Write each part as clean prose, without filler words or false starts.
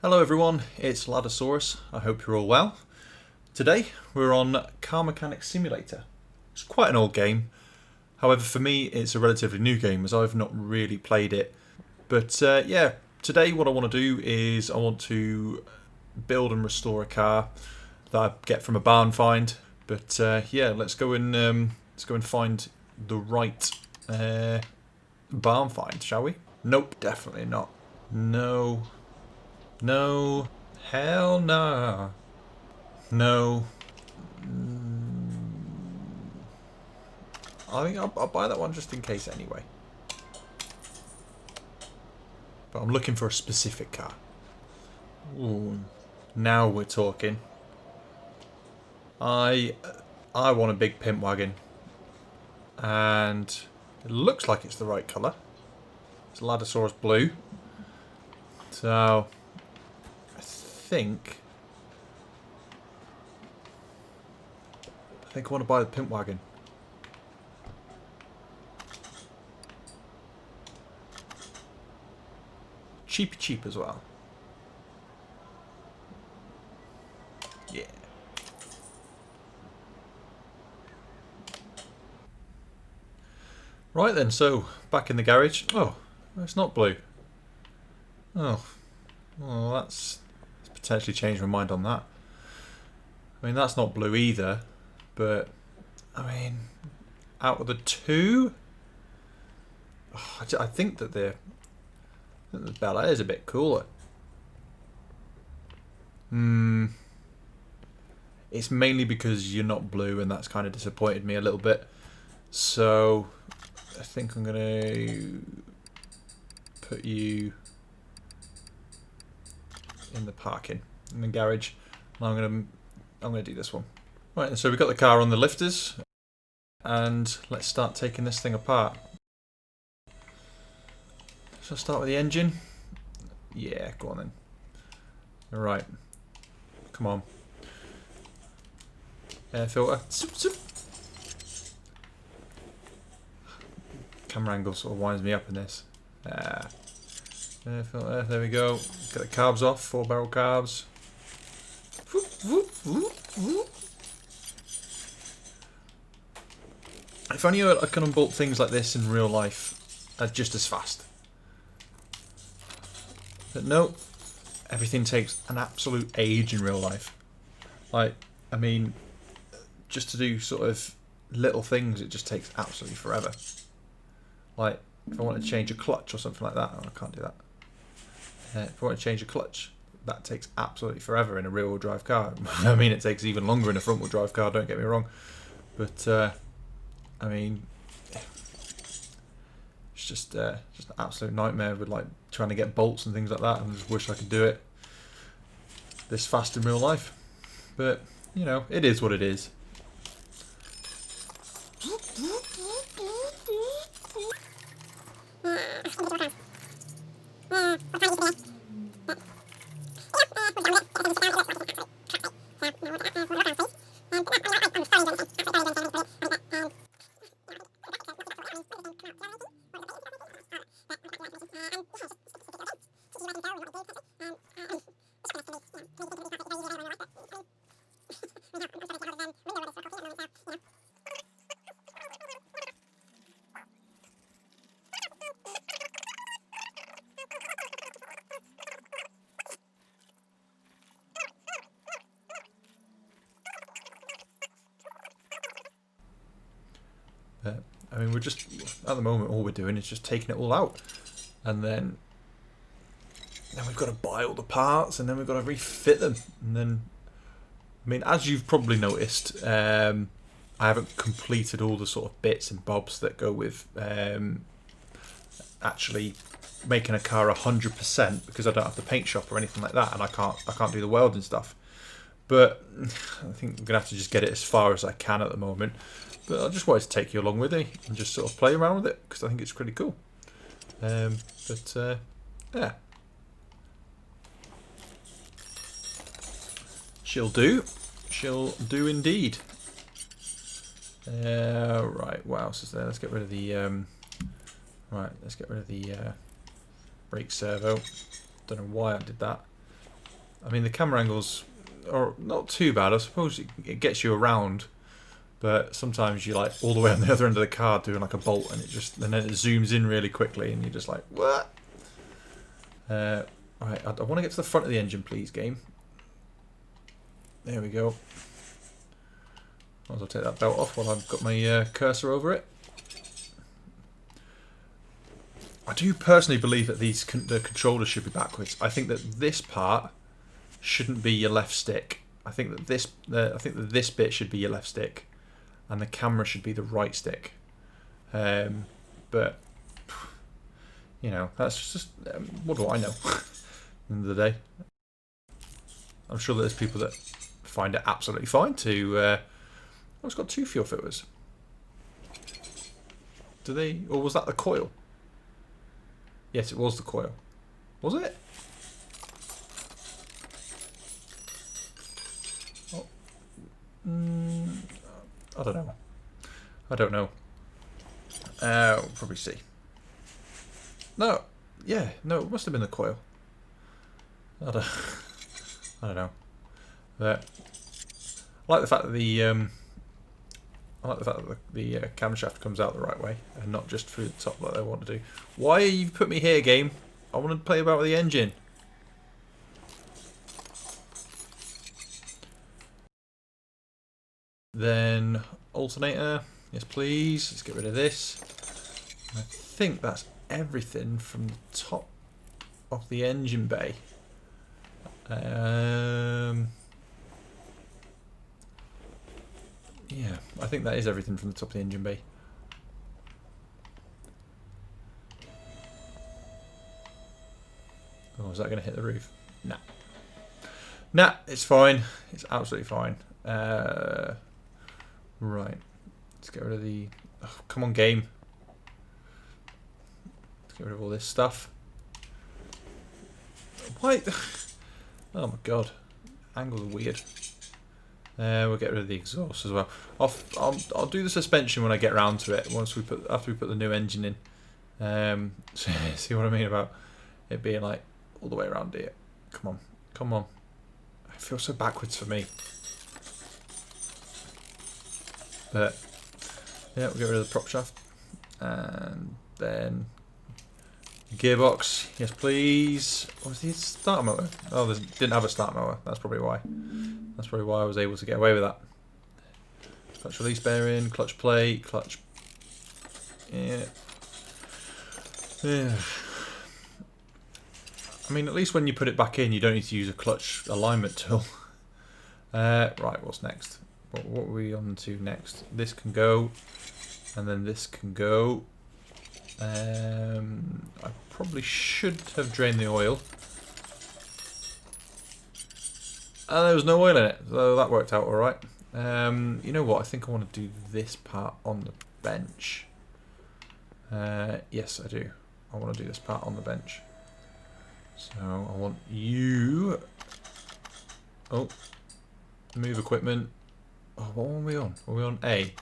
Hello everyone, it's Laddosaurus. I hope you're all well. Today we're on Car Mechanics Simulator. It's quite an old game. However, for me it's a relatively new game as I've not really played it. But yeah, today what I want to do is I want to build and restore a car that I get from a barn find. But yeah, let's go and find the right barn find, shall we? Nope, definitely not. No. No. Hell nah. No. I think I'll buy that one just in case anyway. But I'm looking for a specific car. Ooh, now we're talking. I want a big pimp wagon. And it looks like it's the right colour. It's Laddosaurus blue. So I think I want to buy the pimp wagon. Cheap as well. Yeah. Right then, so back in the garage. Oh, it's not blue. Oh, well, that's potentially changed my mind on that. I mean, that's not blue either, but I mean, out of the two, I think that the Bella is a bit cooler. It's mainly because you're not blue, and that's kind of disappointed me a little bit. So I think I'm gonna put you in the parking in the garage. And I'm gonna do this one. Right, and so we've got the car on the lifters, and let's start taking this thing apart. So I'll start with the engine. Yeah, go on then. Alright. Come on. Air filter. Camera angle sort of winds me up in this. Air filter, there we go. Get the carbs off, 4-barrel carbs. If only I can unbolt things like this in real life just as fast. But no, everything takes an absolute age in real life. Like, I mean, just to do sort of little things, it just takes absolutely forever. Like, if I want to change a clutch or something like that, oh, I can't do that. If I want to change a clutch, that takes absolutely forever in a rear-wheel drive car. I mean, it takes even longer in a front-wheel drive car, don't get me wrong. But, I mean, it's just an absolute nightmare with like trying to get bolts and things like that, and I just wish I could do it this fast in real life. But, you know, it is what it is. I mean, we're just, at the moment, all we're doing is just taking it all out. And then we've got to buy all the parts, and then we've got to refit them. And then, I mean, as you've probably noticed, I haven't completed all the sort of bits and bobs that go with actually making a car 100% because I don't have the paint shop or anything like that, and I can't do the welding stuff. But I think I'm gonna have to just get it as far as I can at the moment. But I just wanted to take you along with me and just sort of play around with it because I think it's pretty cool. Yeah. She'll do. She'll do indeed. Right, what else is there? Let's get rid of the brake servo. Don't know why I did that. I mean, the camera angles are not too bad. I suppose it gets you around, but sometimes you're like all the way on the other end of the car doing like a bolt, and then it zooms in really quickly, and you're just like, what? Right, I want to get to the front of the engine, please, game. There we go. Might as well take that belt off while I've got my cursor over it. I do personally believe that the controllers should be backwards. I think that this part shouldn't be your left stick. I think that this bit should be your left stick, and the camera should be the right stick. But you know, that's just what do I know? At the end of the day, I'm sure that there's people that find it absolutely fine to. Oh, it's got two fuel filters. Do they? Or was that the coil? Yes, it was the coil. Was it? Oh. I don't know. I don't know. We'll probably see. No. Yeah, no, it must have been the coil. I don't know. But I like the fact that the camshaft comes out the right way and not just through the top like I want to do. Why you put me here, game? I want to play about with the engine. Then alternator, yes please. Let's get rid of this. I think that's everything from the top of the engine bay. Yeah, I think that is everything from the top of the engine bay. Oh, is that going to hit the roof? Nah. Nah, it's fine. It's absolutely fine. Right. Let's get rid of the... Oh, come on, game. Let's get rid of all this stuff. Why? Oh my god. Angles are weird. We'll get rid of the exhaust as well. I'll do the suspension when I get around to it. After we put the new engine in. See what I mean about it being like all the way around here. Come on, come on. It feels so backwards for me. But yeah, we'll get rid of the prop shaft, and then gearbox. Yes, please. What was the starter motor? Oh, they didn't have a starter motor. That's probably why. That's probably why I was able to get away with that. Clutch release bearing, clutch plate, clutch. Yeah. Yeah. I mean, at least when you put it back in, you don't need to use a clutch alignment tool. Right, what's next? What are we on to next? This can go, and then this can go. I probably should have drained the oil. And there was no oil in it, so that worked out alright. You know what, I think I want to do this part on the bench. Yes, I do. I want to do this part on the bench. So I want you... Oh, move equipment. Oh, what were we on? Were we on A?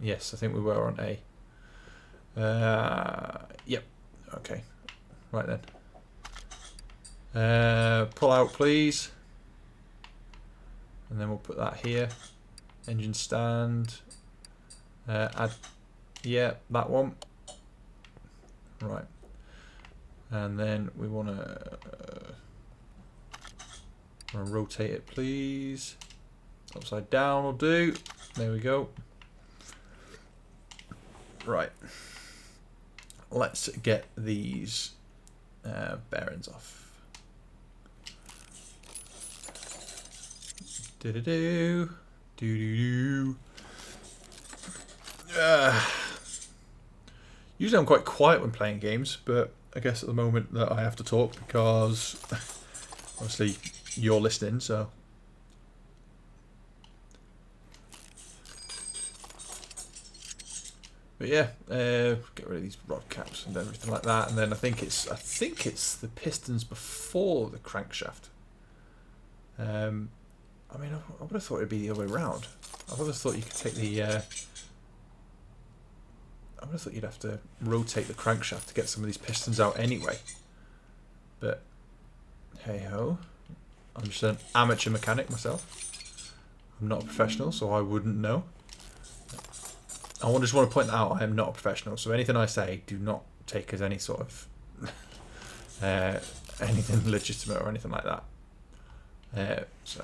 Yes, I think we were on A. Yep, okay. Right then. Pull out, please. And then we'll put that here. Engine stand. Add, yeah, that one. Right. And then we want to rotate it, please. Upside down will do. There we go. Right. Let's get these bearings off. Do-do-do. Do-do-do. Usually I'm quite quiet when playing games, but I guess at the moment that I have to talk because obviously you're listening, so. But yeah, get rid of these rod caps and everything like that, and then I think it's the pistons before the crankshaft. I mean, I would have thought it'd be the other way around. I would have thought you could take the. I would have thought you'd have to rotate the crankshaft to get some of these pistons out anyway. But hey ho. I'm just an amateur mechanic myself. I'm not a professional, so I wouldn't know. I just want to point out I am not a professional, so anything I say, do not take as any sort of anything legitimate or anything like that. So,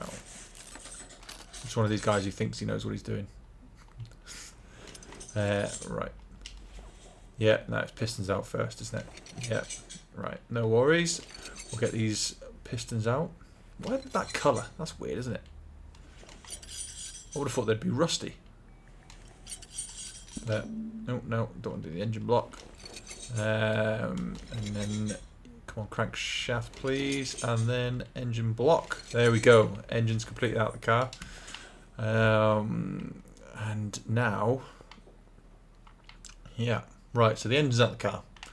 it's one of these guys who thinks he knows what he's doing. Right. Yeah, no, it's pistons out first, isn't it? Yeah. Right, no worries. We'll get these pistons out. Why did that colour? That's weird, isn't it? I would have thought they'd be rusty. No, no, don't want to do the engine block. And then, come on, crankshaft, please. And then engine block. There we go. Engine's completely out of the car. And now, yeah, right. So the engine's out of the car. I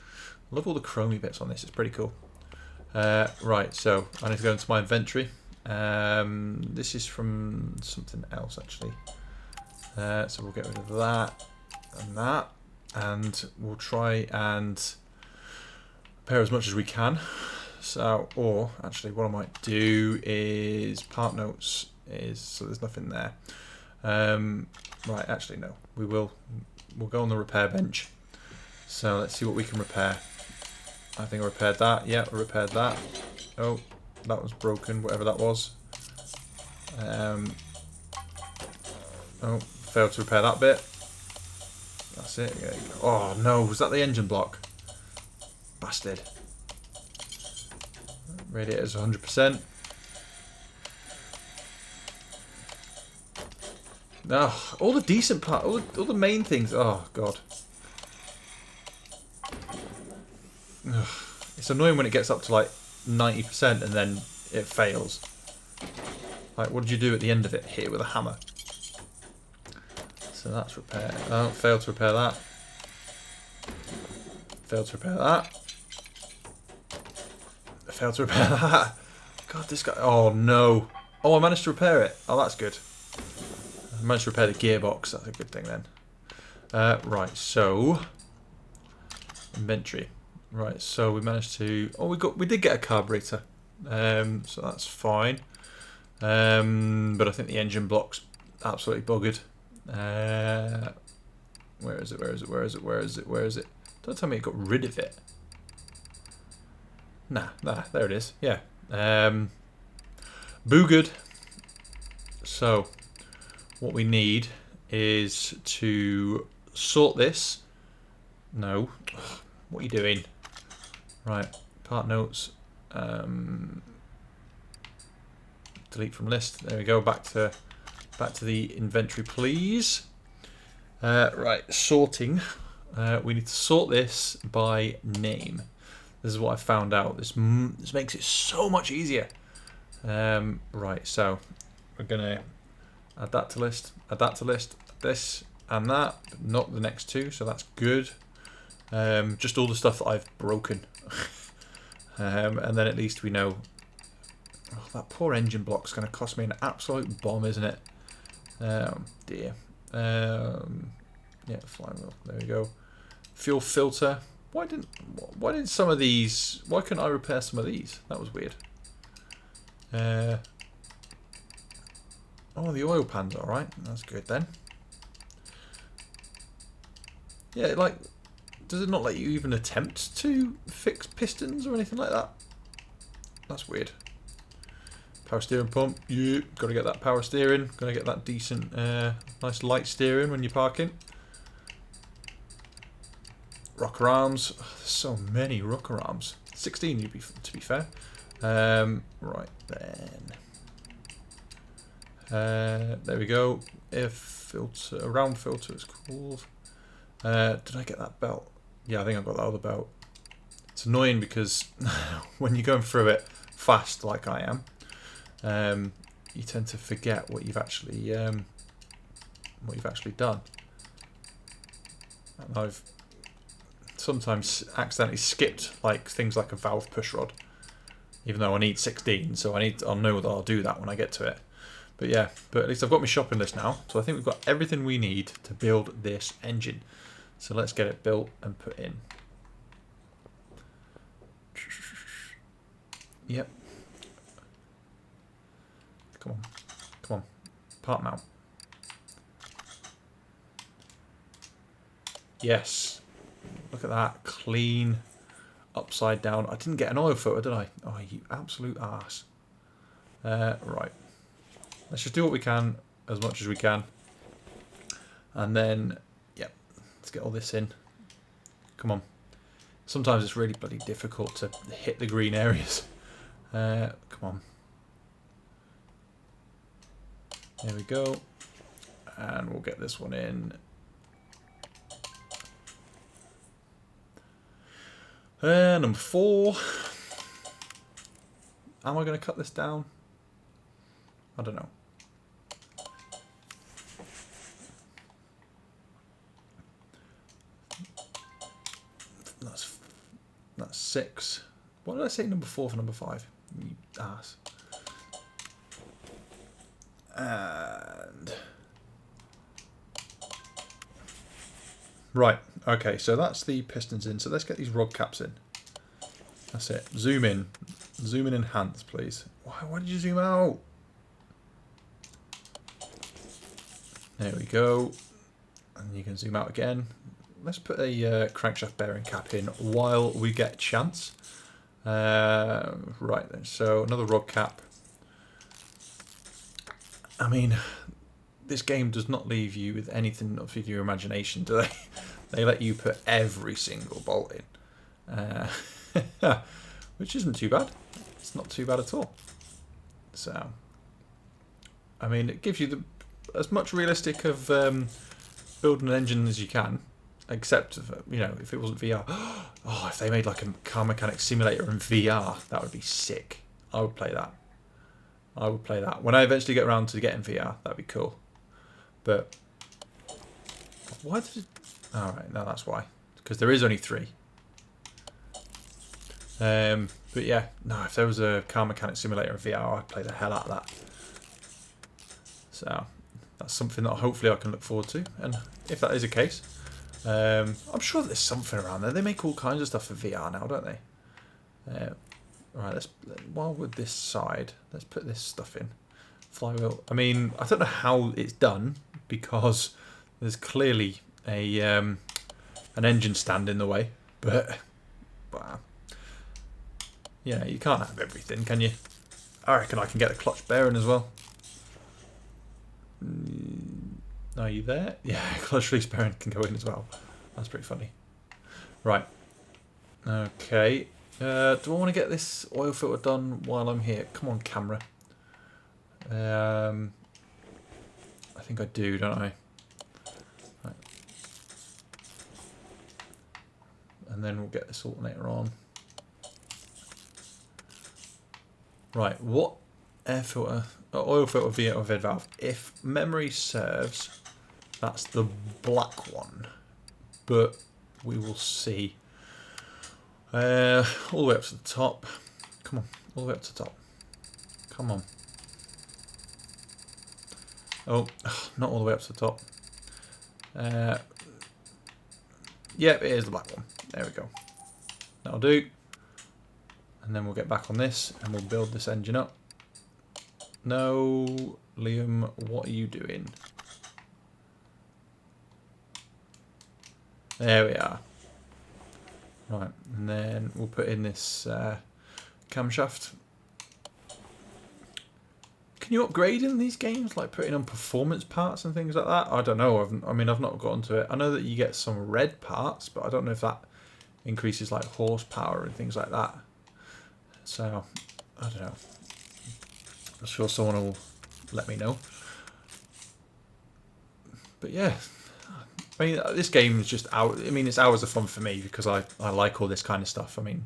love all the chromey bits on this. It's pretty cool. Right. So I need to go into my inventory. This is from something else actually. So we'll get rid of that and that, and we'll try and repair as much as we can. So, or actually, what I might do is part notes is so there's nothing there. Right, actually no, we'll go on the repair bench. So let's see what we can repair. I think I repaired that. Yeah, I repaired that. Oh, that was broken, whatever that was. Oh, failed to repair that bit. That's it. There you go. Oh no, was that the engine block? Bastard. Radiator's 100%. Oh, all the decent parts, all the main things. Oh god. Ugh. It's annoying when it gets up to like 90% and then it fails. Like, what did you do at the end of it? Hit it with a hammer. So that's repaired. Oh, failed to repair that. Failed to repair that. Failed to repair that. God, this guy. Oh no. Oh, I managed to repair it. Oh, that's good. I managed to repair the gearbox. That's a good thing then. Right, so inventory. Right, so we managed to. Oh, we did get a carburetor. So that's fine. But I think the engine block's absolutely buggered. Where is it? Where is it? Where is it? Where is it? Where is it? Don't tell me it got rid of it. Nah, there it is. Yeah. Boogered. So, what we need is to sort this. No. What are you doing? Right. Part notes. Delete from list. There we go. Back to the inventory, please. Right. Sorting. We need to sort this by name. This is what I found out. This makes it so much easier. Right, so we're gonna add that to list, this and that, but not the next two, so that's good. Just all the stuff that I've broken. And then at least we know. Oh, that poor engine block's gonna cost me an absolute bomb, isn't it? Dear. Yeah, flywheel. There we go. Fuel filter. Why didn't some of these? Why couldn't I repair some of these? That was weird. Oh, the oil pan's all right. That's good then. Yeah, like, does it not let you even attempt to fix pistons or anything like that? That's weird. Power steering pump. Yeah, got to get that power steering. Got to get that decent, nice light steering when you're parking. Rocker arms. Oh, there's so many rocker arms. 16 to be fair. Right then. There we go. Air filter, a round filter it's called. Did I get that belt? Yeah, I think I got that other belt. It's annoying because when you're going through it fast like I am, you tend to forget what you've actually done. And I've sometimes accidentally skipped like things like a valve push rod, even though I need 16, so I'll know that I'll do that when I get to it. But yeah, but at least I've got my shopping list now, so I think we've got everything we need to build this engine. So let's get it built and put in. Yep. Come on. Come on. Part mount. Yes. Look at that. Clean. Upside down. I didn't get an oil filter, did I? Oh, you absolute arse. Right. Let's just do what we can, as much as we can. And then, yep, let's get all this in. Come on. Sometimes it's really bloody difficult to hit the green areas. Come on. There we go. And we'll get this one in. Number 4. Am I going to cut this down? I don't know. That's 6. What did I say number 4 for number 5? You ass. And... right, okay, so that's the pistons in. So let's get these rod caps in. That's it. Zoom in. Zoom in, enhance, please. Why did you zoom out? There we go. And you can zoom out again. Let's put a crankshaft bearing cap in while we get a chance. Right then, so another rod cap. I mean, this game does not leave you with anything of your imagination, do they? They let you put every single bolt in. Which isn't too bad. It's not too bad at all. So, I mean, it gives you as much realistic of building an engine as you can, except, you know, if it wasn't VR. Oh, if they made like a car mechanic simulator in VR, that would be sick. I would play that. I would play that. When I eventually get around to getting VR, that'd be cool. But, why did it... Alright, no, that's why. Because there is only 3. But yeah, no, if there was a car mechanic simulator in VR, I'd play the hell out of that. So, that's something that hopefully I can look forward to. And if that is the case, I'm sure there's something around there. They make all kinds of stuff for VR now, don't they? Right, while with this side, let's put this stuff in. Flywheel. I mean, I don't know how it's done, because there's clearly a an engine stand in the way, but wow. Yeah, you can't have everything, can you? I reckon I can get the clutch bearing as well. Are you there? Yeah, clutch release bearing can go in as well. That's pretty funny. Right. Okay. Do I want to get this oil filter done while I'm here? Come on, camera. I think I do, don't I? Right. And then we'll get this alternator on. Right, what air filter, oil filter via overhead valve? If memory serves, that's the black one, but we will see. All the way up to the top. Come on, all the way up to the top. Come on. Oh, not all the way up to the top. Yep, it is the black one. There we go. That'll do. And then we'll get back on this and we'll build this engine up. No, Liam, what are you doing? There we are. Right, and then we'll put in this camshaft. Can you upgrade in these games, like putting on performance parts and things like that? I don't know. I've not gotten to it. I know that you get some red parts, but I don't know if that increases like horsepower and things like that. So, I don't know. I'm sure someone will let me know. But yeah, I mean, this game is just out. I mean, it's hours of fun for me because I like all this kind of stuff. I mean,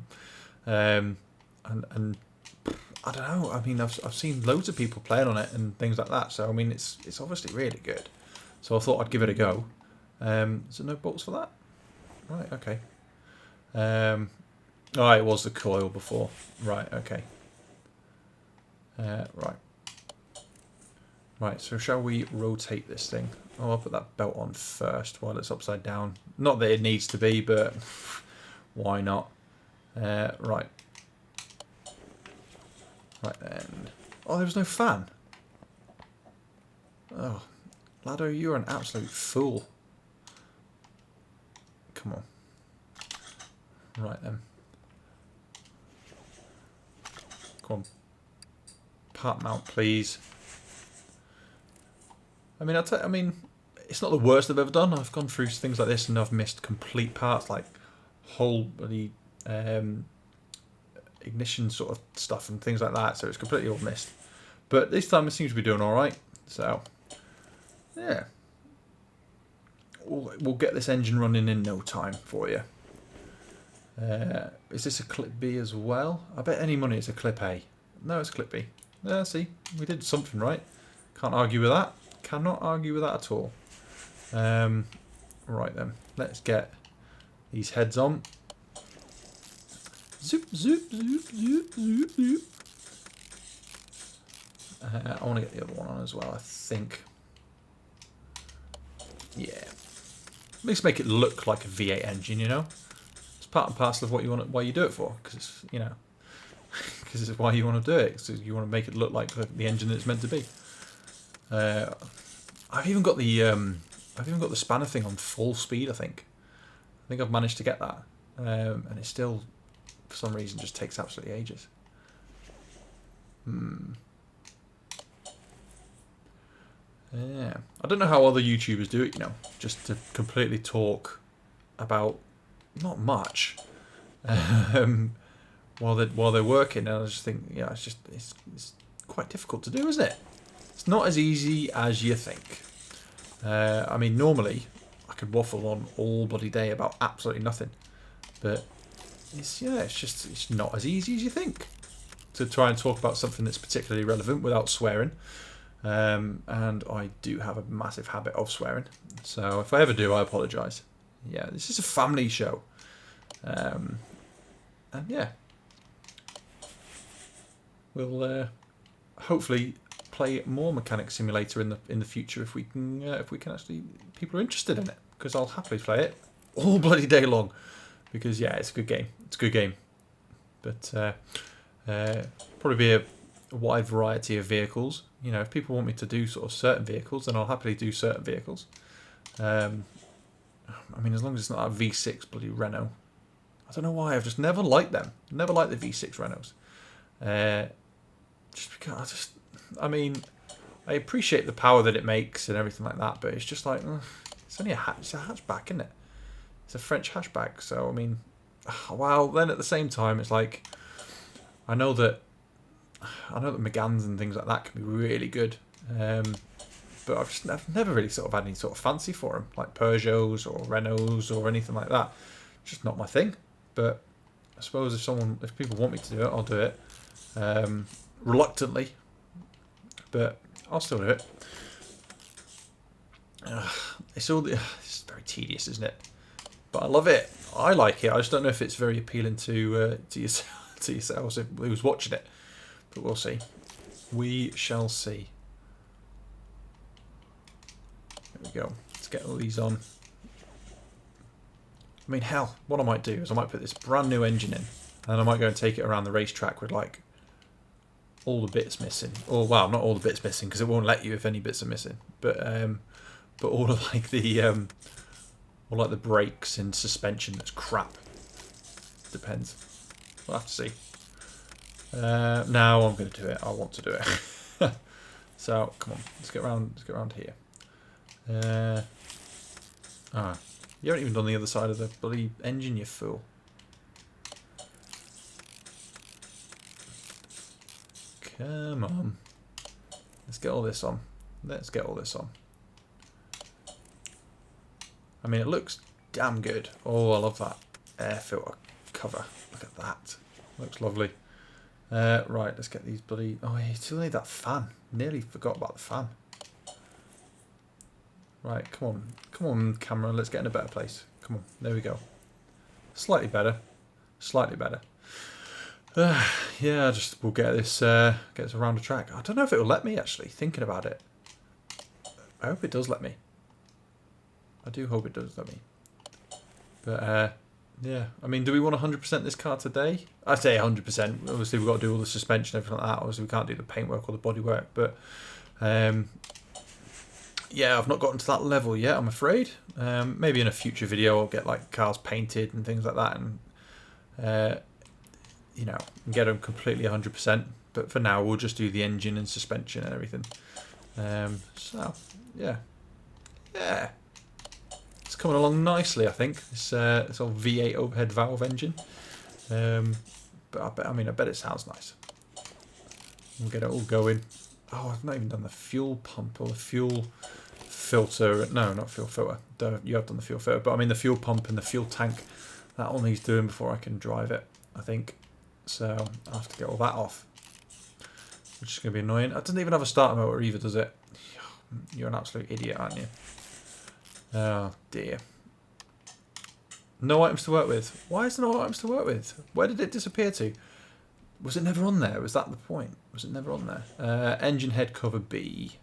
and I don't know. I mean, I've seen loads of people playing on it and things like that. So I mean, it's obviously really good. So I thought I'd give it a go. Is there no bolts for that? Right. Okay. Oh, it was the coil before. Right, okay. Right. Right, so shall we rotate this thing? Oh, I'll put that belt on first while it's upside down. Not that it needs to be, but why not? Right. Right then. Oh, there was no fan. Oh, Laddo, you're an absolute fool. Come on. Right then. Come on. Part mount, please. I mean, I mean, it's not the worst I've ever done. I've gone through things like this and I've missed complete parts, like whole bloody ignition sort of stuff and things like that. So it's completely all missed. But this time it seems to be doing all right. So yeah, we'll get this engine running in no time for you. Is this a clip B as well? I bet any money it's a clip A. No, it's a clip B. Yeah, see, we did something right. Can't argue with that. Cannot argue with that at all. Right then, let's get these heads on. Zoop, zoop, zoop, zoop, zoop, zoop. I want to get the other one on as well, I think. Yeah. At least make it look like a V8 engine, you know? It's part and parcel of what you want, why you do it for, because it's, you know, because it's why you want to do it. So you want to make it look like the engine that it's meant to be. I've even got the spanner thing on full speed. I think I've managed to get that, and it still, for some reason, just takes absolutely ages. Yeah, I don't know how other YouTubers do it. You know, just to completely talk about not much while they're working. And I just think, yeah, it's quite difficult to do, isn't it? It's not as easy as you think. I mean, normally I could waffle on all bloody day about absolutely nothing, but it's not as easy as you think to try and talk about something that's particularly relevant without swearing. And I do have a massive habit of swearing, so if I ever do, I apologise. Yeah, this is a family show, and yeah, we'll hopefully play more Mechanic Simulator in the future if we can actually, people are interested in it, because I'll happily play it all bloody day long, because yeah, it's a good game. It's a good game, but probably be a wide variety of vehicles. You know, if people want me to do sort of certain vehicles, then I'll happily do certain vehicles. I mean, as long as it's not a V6 bloody Renault. I don't know why, I've just never liked them. Never liked the V6 Renaults. Just because I mean, I appreciate the power that it makes and everything like that, but it's just like, it's only it's a hatchback, isn't it? It's a French hatchback, so I mean, well, then at the same time, it's like, I know that Megans and things like that can be really good, but I've never really sort of had any sort of fancy for them, like Peugeots or Renaults or anything like that. It's just not my thing. But I suppose if people want me to do it, I'll do it, reluctantly, but I'll still do it. It's very tedious, isn't it? But I love it. I like it. I just don't know if it's very appealing to yourselves who's watching it. But we'll see. We shall see. There we go. Let's get all these on. I mean, hell, what I might do is I might put this brand new engine in, and I might go and take it around the racetrack with like all the bits missing. Or well, not all the bits missing, because it won't let you if any bits are missing. But all of like the brakes and suspension that's crap. Depends. We'll have to see. Now I'm going to do it. I want to do it. So come on, let's get around. Let's get around here. You haven't even done the other side of the bloody engine, you fool. Come on. Let's get all this on. Let's get all this on. I mean, it looks damn good. Oh, I love that air filter cover. Look at that. Looks lovely. Right, let's get these bloody... Oh, you still need that fan. Nearly forgot about the fan. Right, come on. Come on, camera. Let's get in a better place. Come on. There we go. Slightly better. Slightly better. Yeah, we'll get this around the track. I don't know if it will let me, actually, thinking about it. I hope it does let me. I do hope it does let me. But, yeah. I mean, do we want 100% this car today? I say 100%. Obviously, we've got to do all the suspension and everything like that. Obviously, we can't do the paintwork or the bodywork. But, yeah, I've not gotten to that level yet, I'm afraid. Maybe in a future video I'll get like cars painted and things like that, and you know, get them completely 100%. But for now, we'll just do the engine and suspension and everything. So yeah, it's coming along nicely, I think. This old V8 overhead valve engine. But I bet it sounds nice. We'll get it all going. Oh, I've not even done the fuel pump or the fuel filter. No, not fuel filter. You have done the fuel filter, but I mean the fuel pump and the fuel tank. That all needs doing before I can drive it, I think. So I'll have to get all that off, which is going to be annoying. It doesn't even have a starter motor either, does it? You're an absolute idiot, aren't you? Oh dear. No items to work with. Why is there no items to work with? Where did it disappear to? Was it never on there? Was that the point? Was it never on there? Engine head cover B.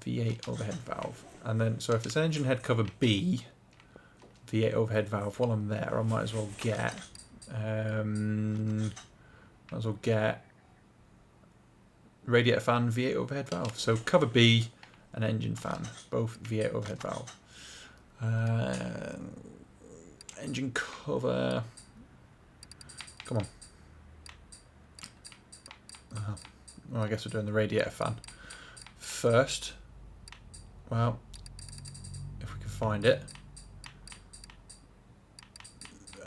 V8 overhead valve. And then, so if it's engine head cover B, V8 overhead valve, while I'm there, I might as well get... radiator fan, V8 overhead valve. So cover B and engine fan, both V8 overhead valve. Engine cover... Come on. Well, I guess we're doing the radiator fan first. Well, if we can find it.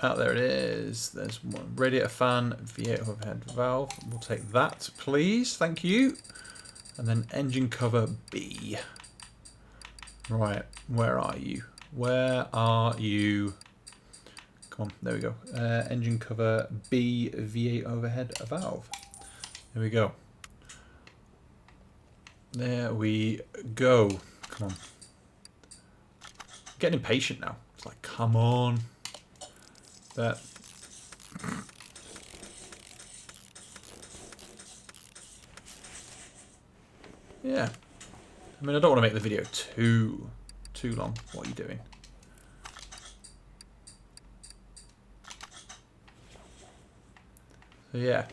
Oh, there it is. There's one radiator fan, V8 overhead valve. We'll take that, please. Thank you. And then engine cover B. Right, where are you? Where are you? Come on, there we go. Engine cover B, V8 overhead valve. There we go. There we go. Come on. I'm getting impatient now. It's like, come on. That. Yeah. I mean, I don't want to make the video too long. What are you doing? So yeah.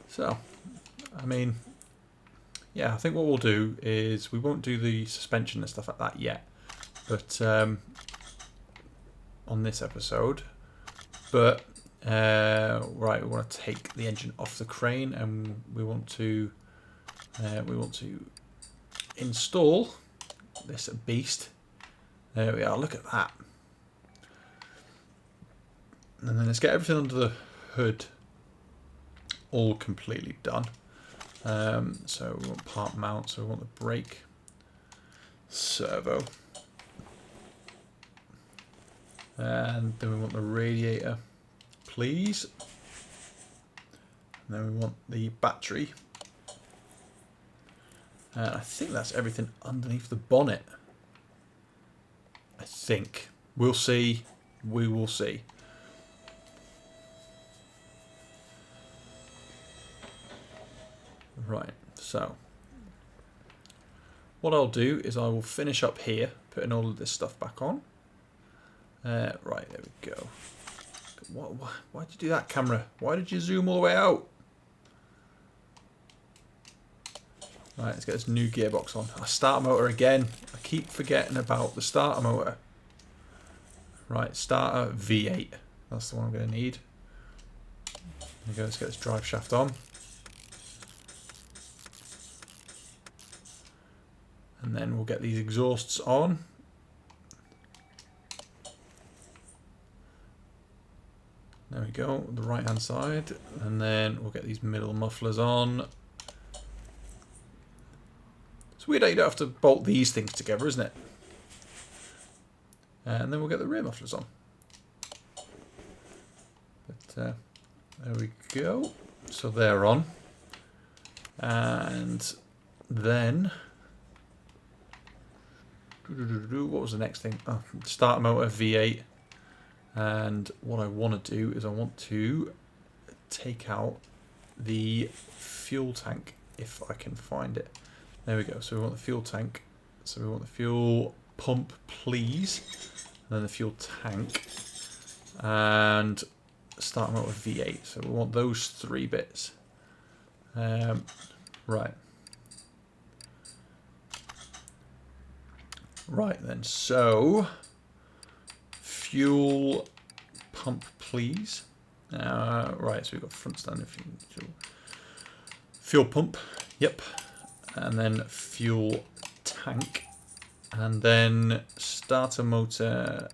So, I mean, yeah, I think what we'll do is we won't do the suspension and stuff like that yet, but on this episode. But right, we want to take the engine off the crane, and we want to install this beast. There we are. Look at that. And then let's get everything under the hood all completely done. So we want part mount, so we want the brake, servo, and then we want the radiator, please. And then we want the battery. And I think that's everything underneath the bonnet. I think. We'll see. We will see. Right, so what I'll do is I will finish up here, putting all of this stuff back on. Right, there we go. Why did you do that, camera? Why did you zoom all the way out? Right, let's get this new gearbox on. Our starter motor again. I keep forgetting about the starter motor. Right, starter V8. That's the one I'm going to need. There we go, let's get this drive shaft on. And then we'll get these exhausts on. There we go, the right hand side. And then we'll get these middle mufflers on. It's weird how you don't have to bolt these things together, isn't it? And then we'll get the rear mufflers on. But there we go. So they're on. And then... what was the next thing? Oh, starter motor V8. And what I want to do is I want to take out the fuel tank if I can find it. There we go. So we want the fuel tank. So we want the fuel pump, please. And then the fuel tank. and start them out with V8. So we want those 3 bits. Right. Right then, so fuel pump, please. Right, so we've got front standing fuel pump, yep, and then fuel tank, and then starter motor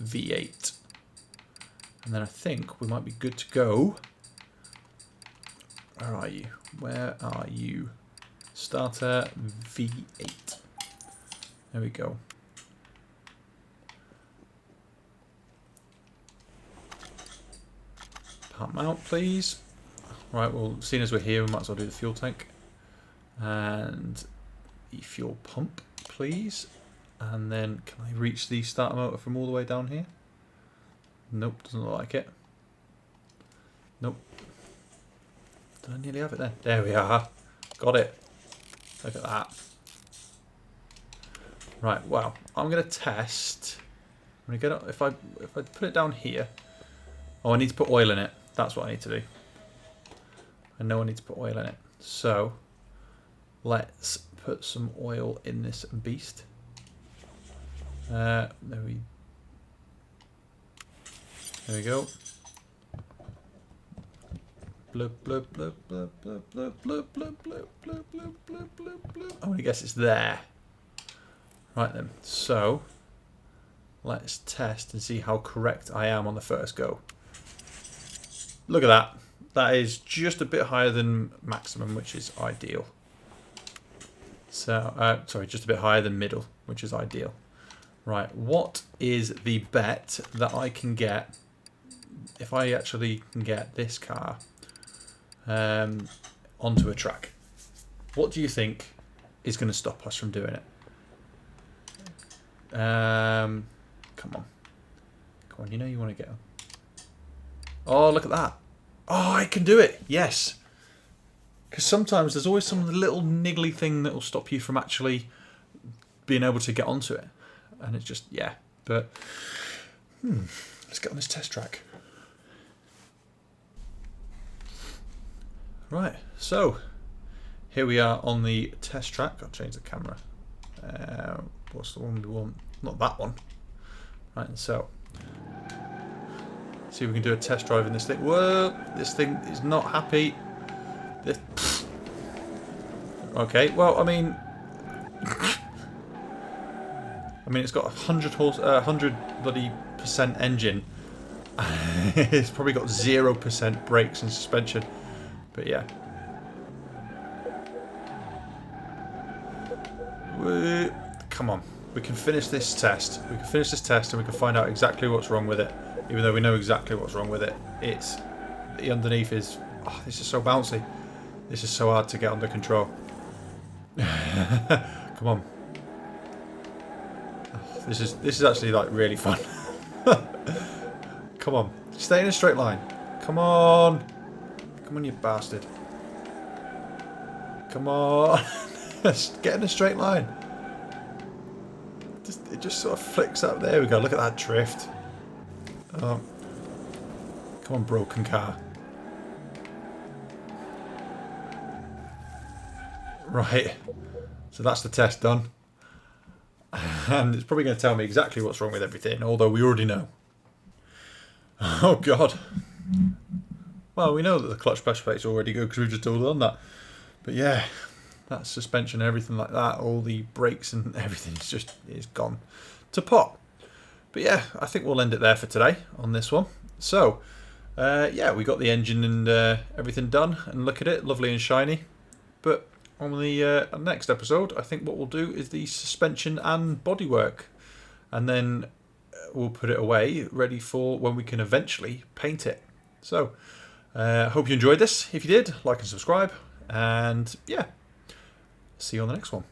V8, and then I think we might be good to go. Where are you? Where are you? Starter V8. There we go. Pump out, please. Right, well, seeing as we're here, we might as well do the fuel tank. And the fuel pump, please. And then, can I reach the starter motor from all the way down here? Nope, doesn't look like it. Nope. Did I nearly have it there? There we are. Got it. Look at that. Right, well, I'm going to test. I'm going to get it, if I put it down here. Oh, I need to put oil in it. That's what I need to do. I know I need to put oil in it. So, let's put some oil in this beast. There we go. Bloop, bloop, bloop, bloop, bloop, bloop, bloop, bloop, bloop, bloop, bloop, bloop, bloop, bloop. I'm going to guess it's there. Right then, so let's test and see how correct I am on the first go. Look at that. That is just a bit higher than maximum, which is ideal. So, sorry, just a bit higher than middle, which is ideal. Right, what is the bet that I can get if I actually can get this car onto a track? What do you think is going to stop us from doing it? Come on. Come on, you know you want to get on. Oh, look at that. Oh, I can do it. Yes. Because sometimes there's always some little niggly thing that will stop you from actually being able to get onto it. And it's just, yeah. But, let's get on this test track. Right, so here we are on the test track. I'll change the camera. What's the one we want? Not that one. Right, so see if we can do a test drive in this thing. Whoa, this thing is not happy. Okay, well, I mean, it's got 100 bloody % engine. It's probably got 0% brakes and suspension, but yeah. Come on, we can finish this test. We can finish this test and we can find out exactly what's wrong with it. Even though we know exactly what's wrong with it, it's the underneath is. Oh, this is so bouncy. This is so hard to get under control. Come on. Oh, this is actually like really fun. Come on, stay in a straight line. Come on, come on, you bastard. Come on, get in a straight line. It just sort of flicks up. There we go. Look at that drift. Come on, broken car. Right, so that's the test done. And it's probably going to tell me exactly what's wrong with everything, although we already know. Oh, God. Well, we know that the clutch pressure plate's already good because we've just all done that. But yeah, that suspension and everything like that, all the brakes and everything is gone to pot. But yeah, I think we'll end it there for today on this one. So, yeah, we got the engine and everything done, and look at it, lovely and shiny. But on the next episode, I think what we'll do is the suspension and bodywork, and then we'll put it away, ready for when we can eventually paint it. So, hope you enjoyed this. If you did, like and subscribe, and yeah, see you on the next one.